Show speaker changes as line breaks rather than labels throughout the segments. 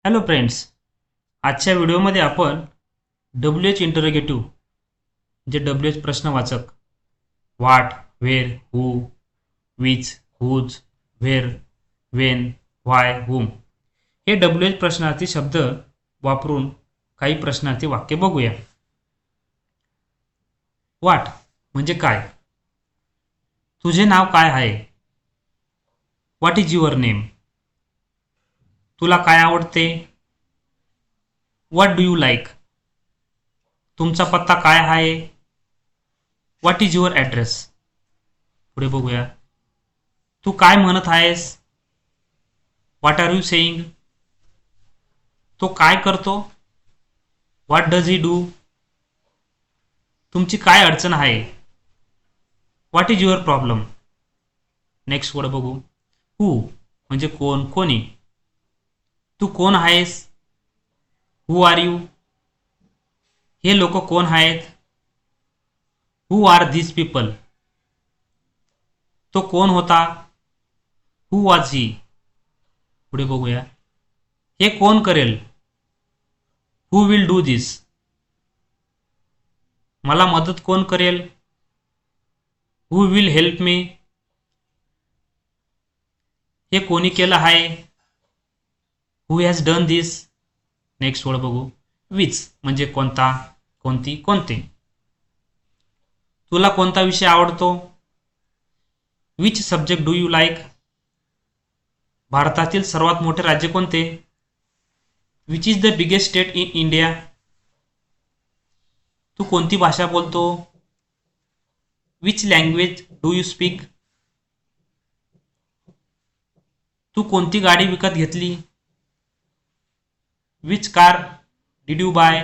Hello friends, आजच्या व्हिडिओमध्ये आपण WH इंटरोगेटिव्ह जे WH प्रश्नवाचक what, where, who, which, whose, where, when, why, whom हे WH प्रश्नार्थी शब्द वापरून काही प्रश्नार्थी वाक्य बघूया. व्हॉट म्हणजे काय? तुझे नाव काय आहे? What is your name? तुला काय आवडते? What do you like? तुमचा पत्ता काय आहे? What is your address? पुढे बघूया. तू काय म्हणत आहेस? What are you saying? तो काय करतो? What does he do? तुमची काय अडचण आहे? What is your problem? Next word बघू. हू म्हणजे कोण, कोणी. तू कोण आहेस? Who are you? हे लोक कोण आहेत? Who are this people? तो कोण होता? Who was he? पुढे बघूया. हे कोण करेल? Who will do this? मला मदत कोण करेल? Who will help me? हे कोणी केलं आहे? Who has done this? Next word बघू. विच म्हणजे कोणता, कोणती, कोणते. तुला कोणता विषय आवडतो? Which subject do you like? भारतातील सर्वात मोठे राज्य कोणते? Which is the biggest state in India? तू कोणती भाषा बोलतो? Which language do you speak? तू कोणती गाडी विकत घेतली? Which car did you buy?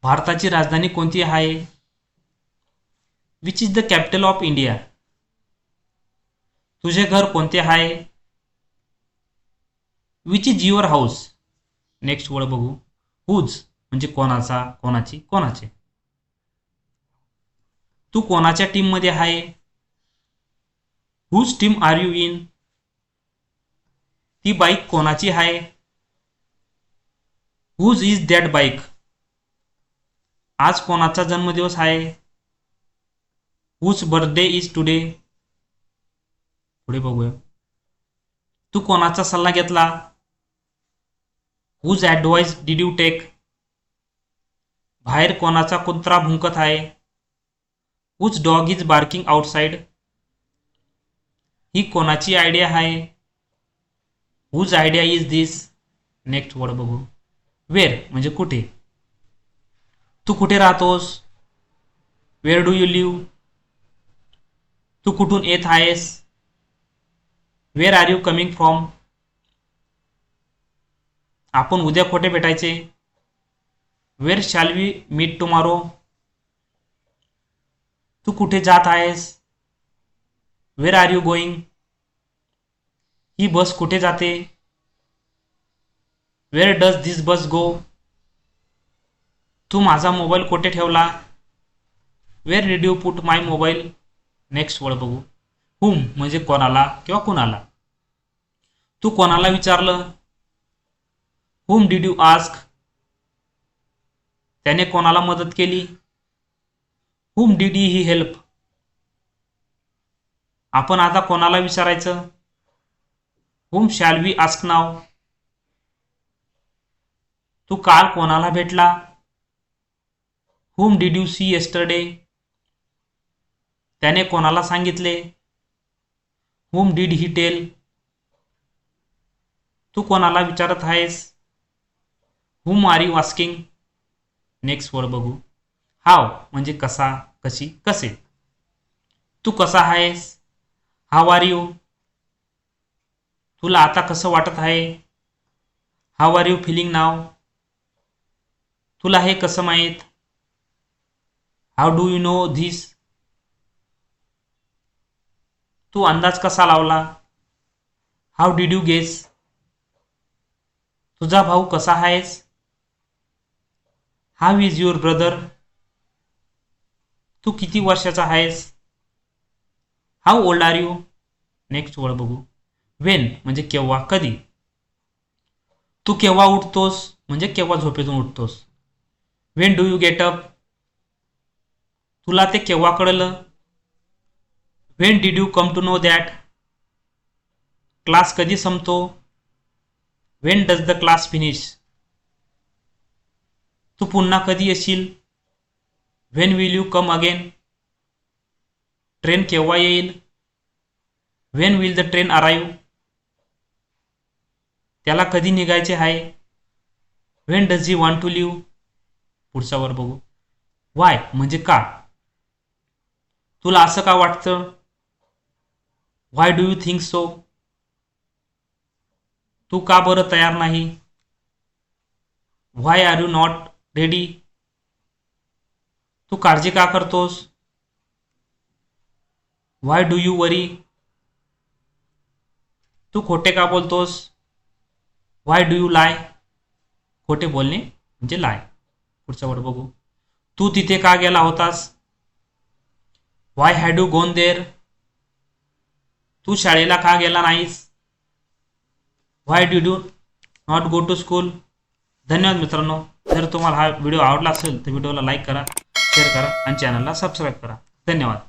भारताची राजधानी कोणती आहे? Which is the capital of India? तुझे घर कोणते आहे? Which is your house? Next word बघू. हुज म्हणजे कोणाचा, कोणाची, कोणाचे. तू कोणाच्या टीम मध्ये आहे? Whose team are you in? ती बाईक कोणाची आहे? Whose is that bike? आज कोणाचा जन्मदिवस आहे? Whose birthday is today? पुढे बघूया. तू कोणाचा सल्ला घेतला? Whose advice did you take? बाहेर कोणाचा कुत्रा भुंकत आहे? Whose dog is barking outside? ही कोणाची आयडिया आहे? Whose idea is this? Next word बघू. वेअर म्हणजे कुठे. तू कुठे राहतोस? Where do you live? तू कुठून येत आहेस? Where are you coming from? आपण उद्या कुठे भेटायचे? Where shall we meet tomorrow? तू कुठे जात आहेस? Where are you going? ही बस कुठे जाते? वेअर डज दिस बस गो? तू माझा मोबाईल कुठे ठेवला? Where did you put my mobile? Next word बघू. हुम म्हणजे कोणाला किंवा कुणाला. तू कोणाला विचारलं? Whom did you ask? त्याने कोणाला मदत केली? Whom did he help? आपण आता कोणाला विचारायचं? Whom shall we ask now? तू काल कोणाला भेटला? Whom did you see yesterday? त्याने कोणाला सांगितले? हुम डिड ही टेल? तू कोणाला विचारत आहेस? Whom are you asking? Next word बघू. हाव म्हणजे कसा, कशी, कसे. तू कसा आहेस? How are you? तुला आता कसं वाटत आहे? How are you feeling now? तुला हे कसं माहीत? How do you know this? तू अंदाज कसा लावला? How did you guess? तुझा भाऊ कसा आहेस? How is your brother? तू किती वर्षाचा आहेस? How old are you? Next word बघू. वेन म्हणजे केव्हा, कधी. तू केव्हा उठतोस म्हणजे केव्हा झोपेतून उठतोस. When do you get up, तुला ते केव्हा कळलं. When did you come to know that, class कधी संपतो. When does the class finish, तू पुन्हा कधी येशील. When will you come again, train केव्हा येईल. When will the train arrive, त्याला कधी निघायचे आहे. When does he want to leave, पुढचा वर बघू. वाय म्हणजे का, तुला असं का वाटतं. व्हाय डू यू थिंक सो, तू का बरं तयार नाही. व्हाय आर यू नॉट रेडी, तू काळजी का करतोस. व्हाय डू यू वरी, तू खोटे का बोलतोस. व्हाय डू यू लाय, खोटे बोलणे म्हणजे लाय. पुढचा वर्ड बघू. तू तिथे का गेला होतास. Why had you gone there, तू शाळेला का गेला नाहीस. Why did you not go to school. धन्यवाद मित्रांनो. जर तुम्हाला हा व्हिडिओ आवडला असेल तर व्हिडिओला लाईक करा, शेअर करा आणि चॅनलला सबस्क्राईब करा. धन्यवाद.